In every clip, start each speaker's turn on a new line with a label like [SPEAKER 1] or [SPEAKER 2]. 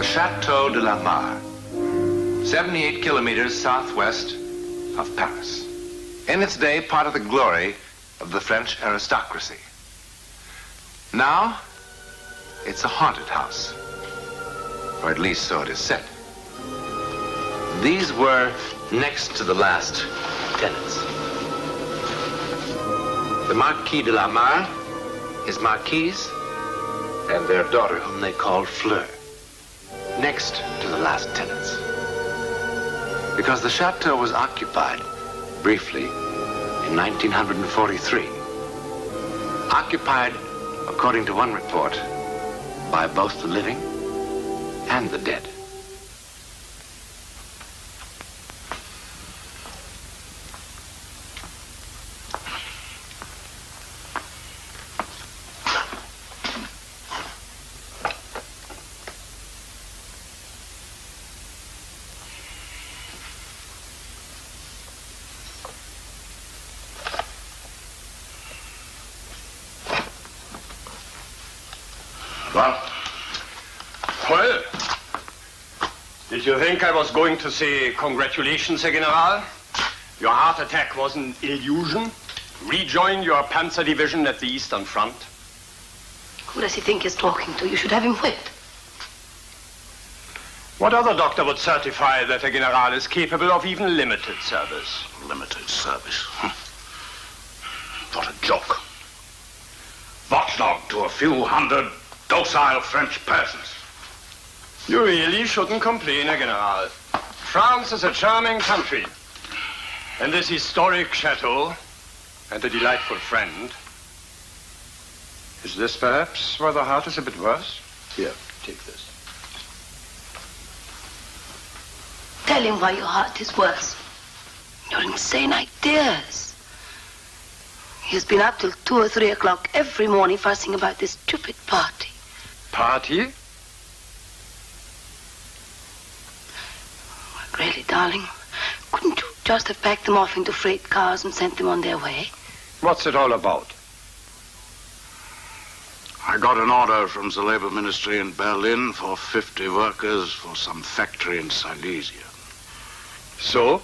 [SPEAKER 1] Chateau de la Mare, 78 kilometers southwest of Paris. In its day, part of the glory of the French aristocracy. Now, it's a haunted house, or at least so it is said. These were next to the last tenants. The Marquis de la Mare, his marquise, and their daughter, whom they called Fleur, next to the last tenants. Because the chateau was occupied, briefly, in 1943. Occupied, according to one report, by both the living and the dead.
[SPEAKER 2] Well, did you think I was going to say congratulations, Herr General? Your heart attack was an illusion. Rejoin your Panzer Division at the Eastern Front.
[SPEAKER 3] Who does he think he's talking to? You should have him whipped.
[SPEAKER 2] What other doctor would certify that a General is capable of even limited service?
[SPEAKER 4] Limited service? What a joke. Watchdog to a few hundred docile French peasants.
[SPEAKER 2] You really shouldn't complain, Herr General. France is a charming country. And this historic chateau, and a delightful friend. Is this perhaps where the heart is a bit worse? Here, take this.
[SPEAKER 3] Tell him why your heart is worse. Your insane ideas. He has been up till 2 or 3 o'clock every morning fussing about this stupid party.
[SPEAKER 2] Party?
[SPEAKER 3] Really, darling, couldn't you just have packed them off into freight cars and sent them on their way?
[SPEAKER 2] What's it all about?
[SPEAKER 4] I got an order from the Labor Ministry in Berlin for 50 workers for some factory in Silesia.
[SPEAKER 2] So?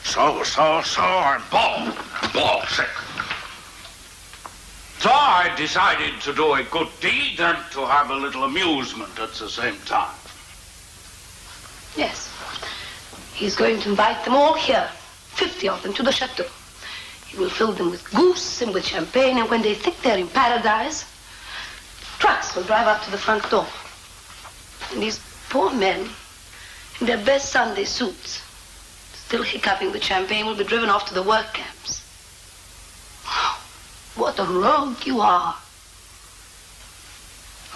[SPEAKER 4] So, I'm ball sick. So I decided to do a good deed and to have a little amusement at the same time.
[SPEAKER 3] Yes. He's going to invite them all here, 50 of them, to the chateau. He will fill them with goose and with champagne, and when they think they're in paradise, trucks will drive up to the front door. And these poor men, in their best Sunday suits, still hiccuping with champagne, will be driven off to the work camps. What a rogue you are.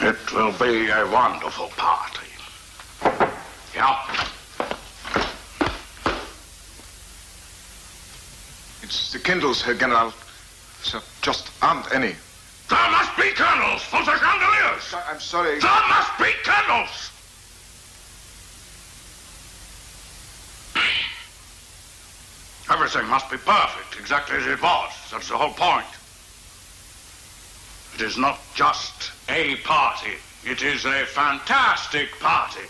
[SPEAKER 4] It will be a wonderful party. Yeah.
[SPEAKER 5] It's the candles, Herr General. There just aren't any.
[SPEAKER 4] There must be candles for the chandeliers.
[SPEAKER 5] I'm sorry.
[SPEAKER 4] There must be candles. Everything must be perfect, exactly as it was. That's the whole point. It is not just a party. It is a fantastic party.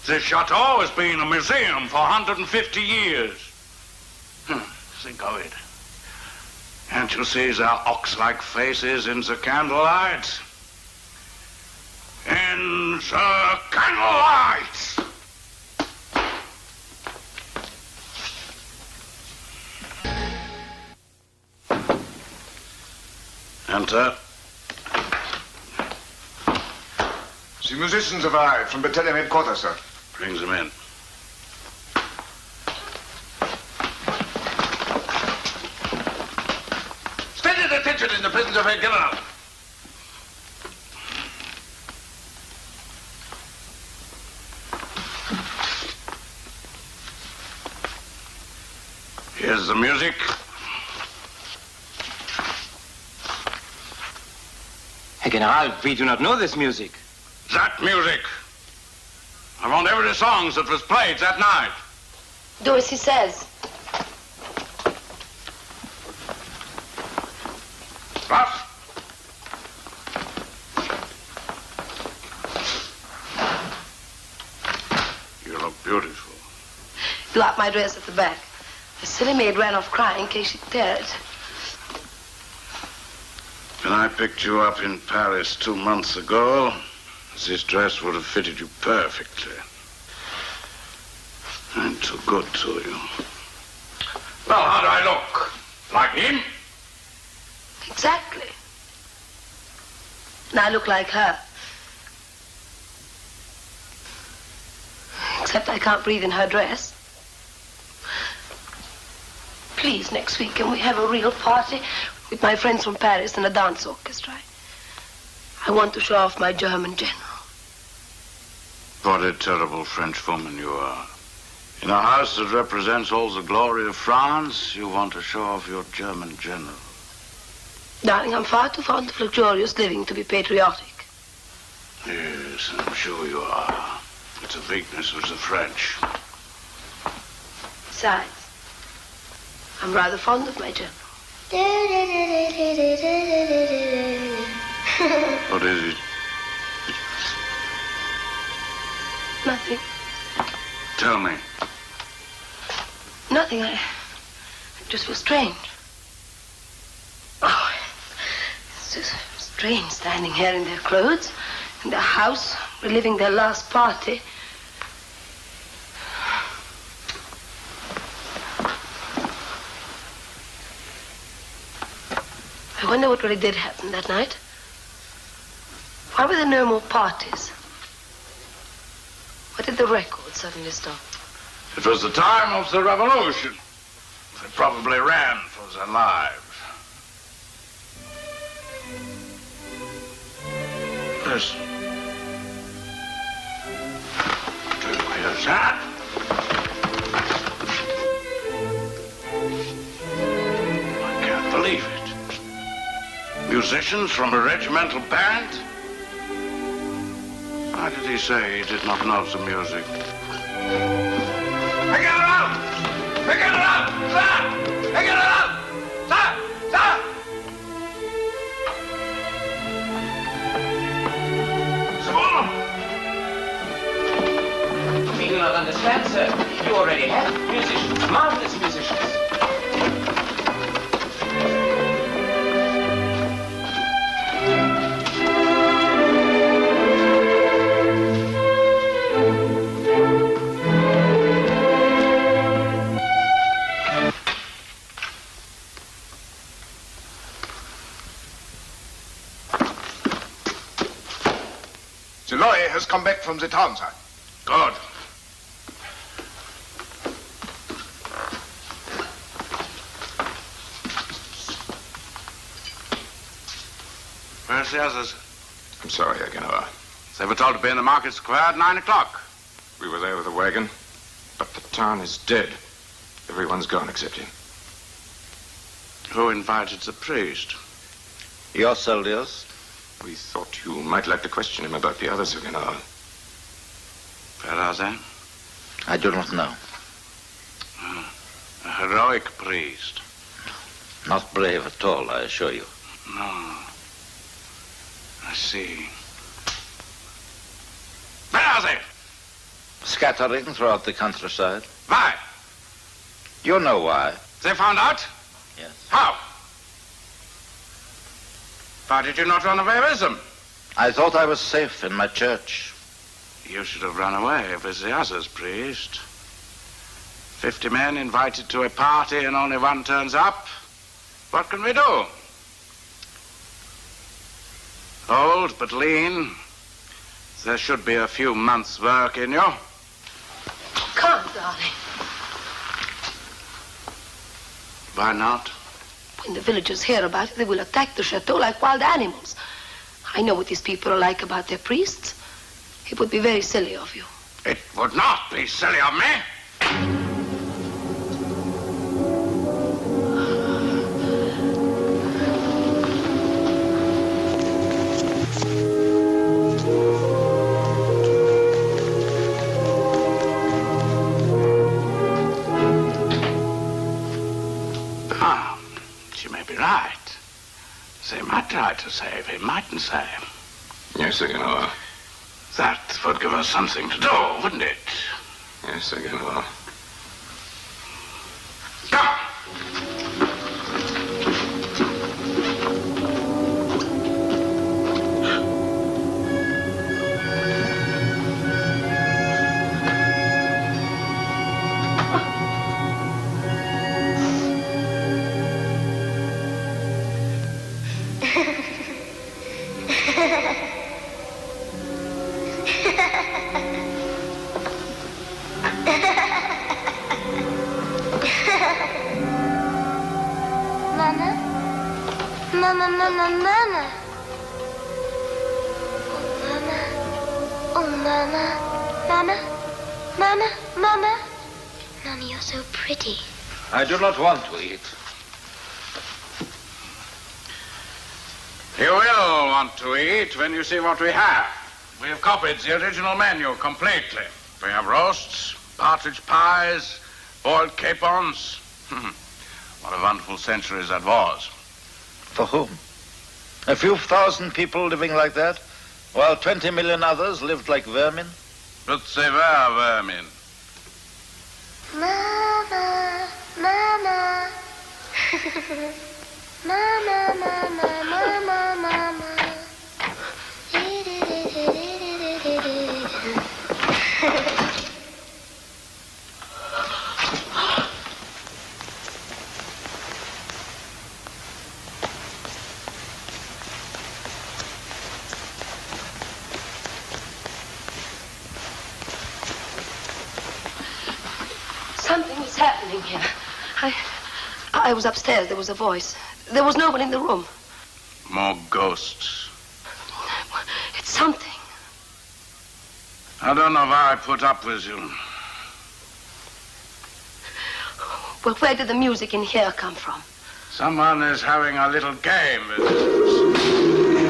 [SPEAKER 4] This chateau has been a museum for 150 years. Think of it. Can't you see their ox-like faces in the candlelight? In the candlelight! Enter.
[SPEAKER 5] The musicians arrived from battalion headquarters, sir.
[SPEAKER 4] Brings them in.
[SPEAKER 1] Splendid attention in the presence of Herr General.
[SPEAKER 4] Here's the music.
[SPEAKER 6] Herr General, we do not know this music.
[SPEAKER 4] That music. I want every song that was played that night.
[SPEAKER 3] Do as he says.
[SPEAKER 4] What? Beautiful.
[SPEAKER 3] You like my dress at the back. The silly maid ran off crying in case she'd tear it.
[SPEAKER 4] When I picked you up in Paris 2 months ago, this dress would have fitted you perfectly. I'm too good to you. Well, how do I look? Like him?
[SPEAKER 3] Exactly. And I look like her. Except I can't breathe in her dress. Please, next week, can we have a real party with my friends from Paris and a dance orchestra? I want to show off my German general.
[SPEAKER 4] What a terrible French woman you are. In a house that represents all the glory of France, you want to show off your German general.
[SPEAKER 3] Darling, I'm far too fond of luxurious living to be patriotic.
[SPEAKER 4] Yes, I'm sure you are. It's a weakness of the French.
[SPEAKER 3] Besides, I'm rather fond of my general.
[SPEAKER 4] What is it?
[SPEAKER 3] Nothing.
[SPEAKER 4] Tell me.
[SPEAKER 3] Nothing. I just feel strange. Oh, it's just strange standing here in their clothes, in their house, reliving their last party. I wonder what really did happen that night. Why were there no more parties? Why did the record suddenly stop?
[SPEAKER 4] It was the time of the revolution. They probably ran for their lives. Listen. Do you hear that? I can't believe it. Musicians from a regimental band? Why did he say he did not know the music? Pick it up! Pick it up! Stop! Pick it up! Stop! Stop! Simone!
[SPEAKER 6] We do not understand, sir. You already have musicians, marvelous musicians.
[SPEAKER 5] The lawyer has come back from the town side.
[SPEAKER 4] Good. Where's the others?
[SPEAKER 5] I'm sorry, Herr General.
[SPEAKER 4] They were told to be in the market square at 9 o'clock.
[SPEAKER 5] We were there with a wagon, but the town is dead. Everyone's gone except him.
[SPEAKER 4] Who invited the priest?
[SPEAKER 7] Your soldiers?
[SPEAKER 5] We thought you might like to question him about the others, Herr General.
[SPEAKER 4] Where are they?
[SPEAKER 7] I do not know.
[SPEAKER 4] A heroic priest.
[SPEAKER 7] Not brave at all, I assure you.
[SPEAKER 4] No. I see. Where are they?
[SPEAKER 7] Scattering throughout the countryside.
[SPEAKER 4] Why?
[SPEAKER 7] You know why.
[SPEAKER 4] They found out?
[SPEAKER 7] Yes.
[SPEAKER 4] How? Why did you not run away with them?
[SPEAKER 7] I thought I was safe in my church.
[SPEAKER 4] You should have run away with the others, priest. 50 men invited to a party and only one turns up. What can we do? Old but lean. There should be a few months' work in you.
[SPEAKER 3] Come, darling.
[SPEAKER 4] Why not?
[SPEAKER 3] When the villagers hear about it, they will attack the chateau like wild animals. I know what these people are like about their priests. It would be very silly of you.
[SPEAKER 4] It would not be silly of me. She may be right. They might try to save him, mightn't they?
[SPEAKER 5] Yes, Herr General.
[SPEAKER 4] That would give us something to do, wouldn't it?
[SPEAKER 5] Yes, I get along.
[SPEAKER 4] Come!
[SPEAKER 8] Mama, Mama, Mama. Oh, Mama. Mama, Mama, Mama. Mama, you're so pretty.
[SPEAKER 7] I do not want to eat.
[SPEAKER 4] You will want to eat when you see what we have. We have copied the original menu completely. We have roasts, partridge pies, boiled capons. What a wonderful century that was.
[SPEAKER 7] For whom? A few thousand people living like that, while 20 million others lived like vermin?
[SPEAKER 4] But they were vermin.
[SPEAKER 8] Mama, Mama. Mama, Mama, Mama, Mama.
[SPEAKER 3] Something is happening here. I was upstairs. There was a voice. There was no one in the room.
[SPEAKER 4] More ghosts.
[SPEAKER 3] It's something.
[SPEAKER 4] I don't know why I put up with you.
[SPEAKER 3] Well, where did the music in here come from?
[SPEAKER 4] Someone is having a little game with us.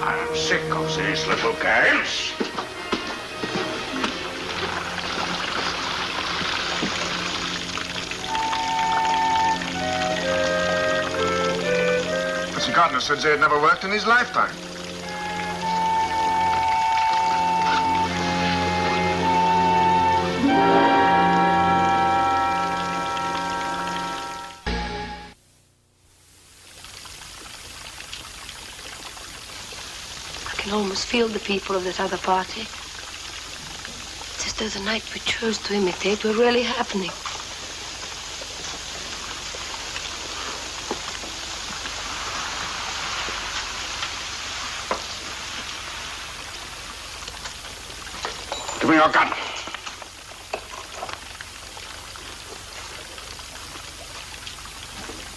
[SPEAKER 4] I am sick of these little games.
[SPEAKER 9] Mr. Gardner said they had never worked in his lifetime.
[SPEAKER 3] I can almost feel the people of that other party. It's as though the night we chose to imitate were really happening.
[SPEAKER 4] Give me your gun.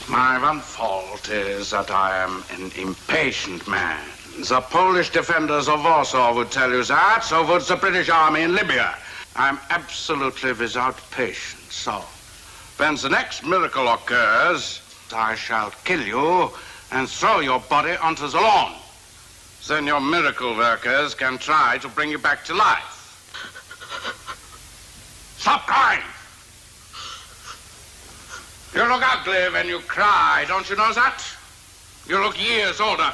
[SPEAKER 4] My one fault is that I am an impatient man. The Polish defenders of Warsaw would tell you that, so would the British army in Libya. I'm absolutely without patience, so when the next miracle occurs, I shall kill you and throw your body onto the lawn. Then your miracle workers can try to bring you back to life. Stop crying! You look ugly when you cry, don't you know that? You look years older.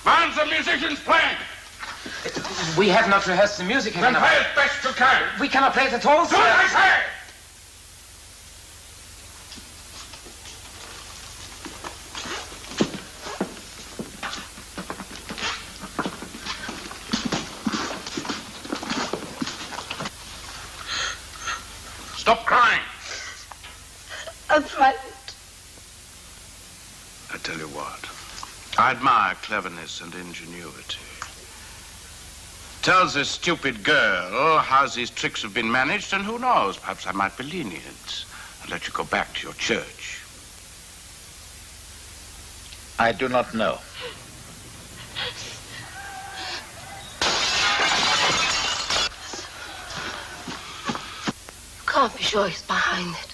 [SPEAKER 4] When's the musicians playing?
[SPEAKER 6] We have not rehearsed the music.
[SPEAKER 4] Then play as best you can.
[SPEAKER 6] We cannot play it at all,
[SPEAKER 4] Do
[SPEAKER 6] sir.
[SPEAKER 4] as I say! Stop crying.
[SPEAKER 3] I'm frightened.
[SPEAKER 4] I tell you what. I admire cleverness and ingenuity. Tell this stupid girl how these tricks have been managed, and who knows, perhaps I might be lenient and let you go back to your church.
[SPEAKER 7] I do not know.
[SPEAKER 3] You can't be sure he's behind it.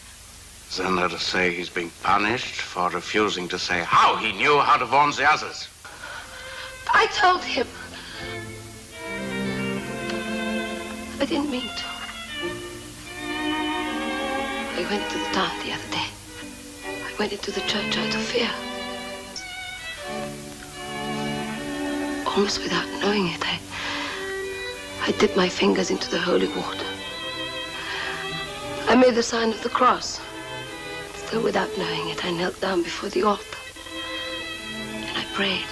[SPEAKER 4] Then let us say he's being punished for refusing to say how he knew how to warn the others.
[SPEAKER 3] I told him. I didn't mean to. I went to the town the other day. I went into the church out of fear. almost without knowing it, I dipped my fingers into the holy water. I made the sign of the cross. Still without knowing it, I knelt down before the altar. And I prayed.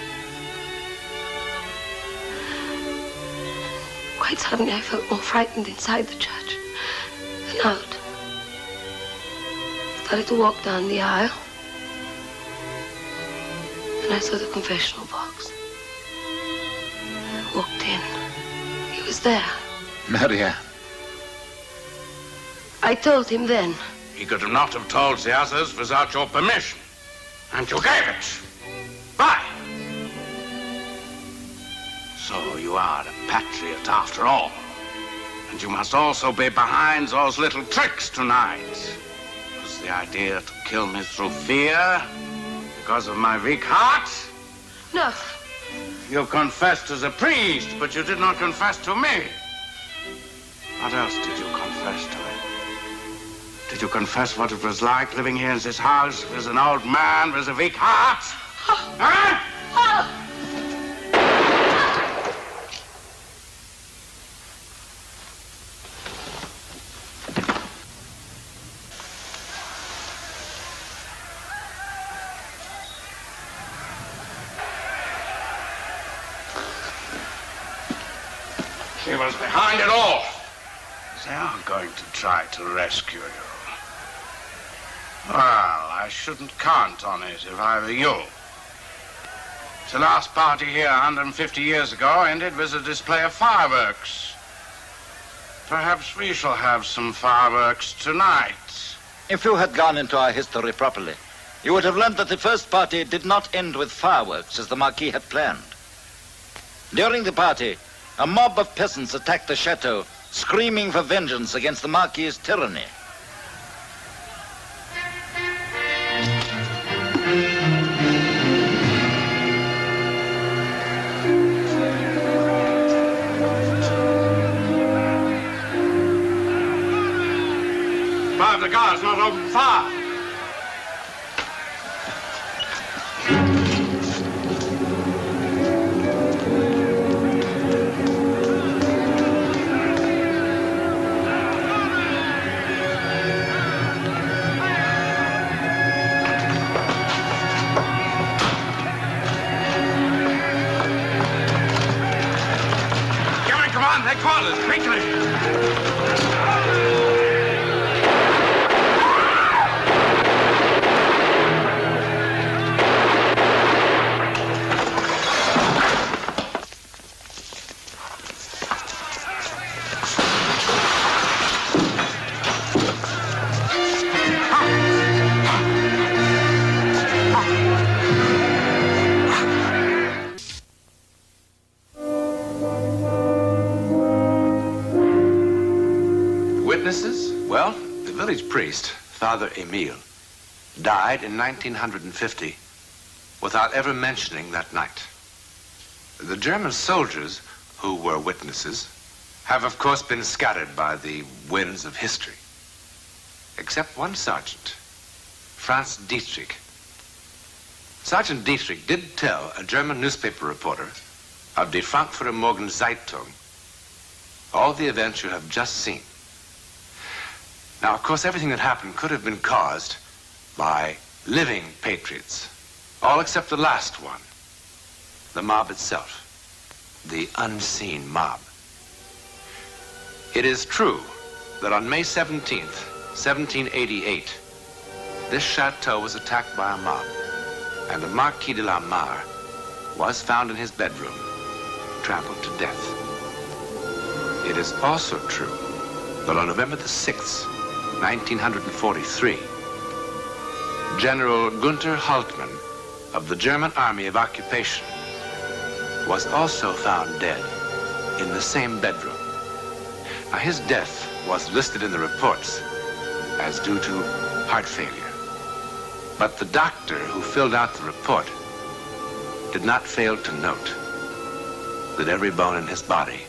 [SPEAKER 3] Quite suddenly, I felt more frightened inside the church than out. I started to walk down the aisle. And I saw the confessional box. I walked in. He was there.
[SPEAKER 7] Marianne.
[SPEAKER 3] I told him then.
[SPEAKER 4] He could not have told the others without your permission. And you gave it. Why? So you are a patriot after all. And you must also be behind those little tricks tonight. Was the idea to kill me through fear? Because of my weak heart?
[SPEAKER 3] No.
[SPEAKER 4] You confessed to the priest, but you did not confess to me. What else did you confess to him? Did you confess what it was like living here in this house with an old man with a weak heart? Huh? She was behind it all. They are going to try to rescue you. Well, I shouldn't count on it if I were you. The last party here 150 years ago ended with a display of fireworks. Perhaps we shall have some fireworks tonight.
[SPEAKER 7] If you had gone into our history properly, you would have learned that the first party did not end with fireworks as the Marquis had planned. During the party, a mob of peasants attacked the chateau, screaming for vengeance against the Marquis's tyranny.
[SPEAKER 4] Why have the guards not opened fire? Headquarters, quickly!
[SPEAKER 1] Witnesses? Well, the village priest, Father Emile, died in 1950 without ever mentioning that night. The German soldiers who were witnesses have, of course, been scattered by the winds of history. Except one sergeant, Franz Dietrich. Sergeant Dietrich did tell a German newspaper reporter of Die Frankfurter Morgen Zeitung all the events you have just seen. Now, of course, everything that happened could have been caused by living patriots, all except the last one, the mob itself, the unseen mob. It is true that on May 17th, 1788, this chateau was attacked by a mob, and the Marquis de la Mare was found in his bedroom, trampled to death. It is also true that on November the 6th, 1943, General Gunther Hauptmann of the German Army of Occupation was also found dead in the same bedroom. Now, his death was listed in the reports as due to heart failure. But the doctor who filled out the report did not fail to note that every bone in his body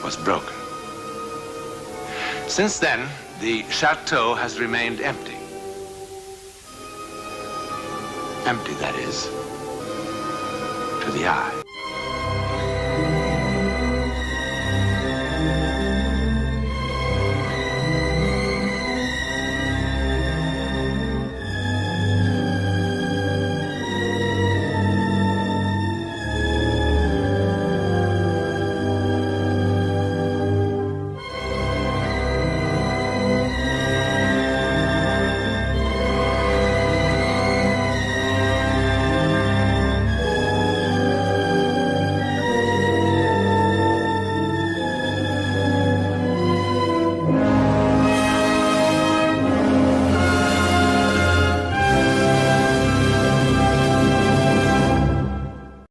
[SPEAKER 1] was broken. Since then, the chateau has remained empty. Empty, that is, to the eye.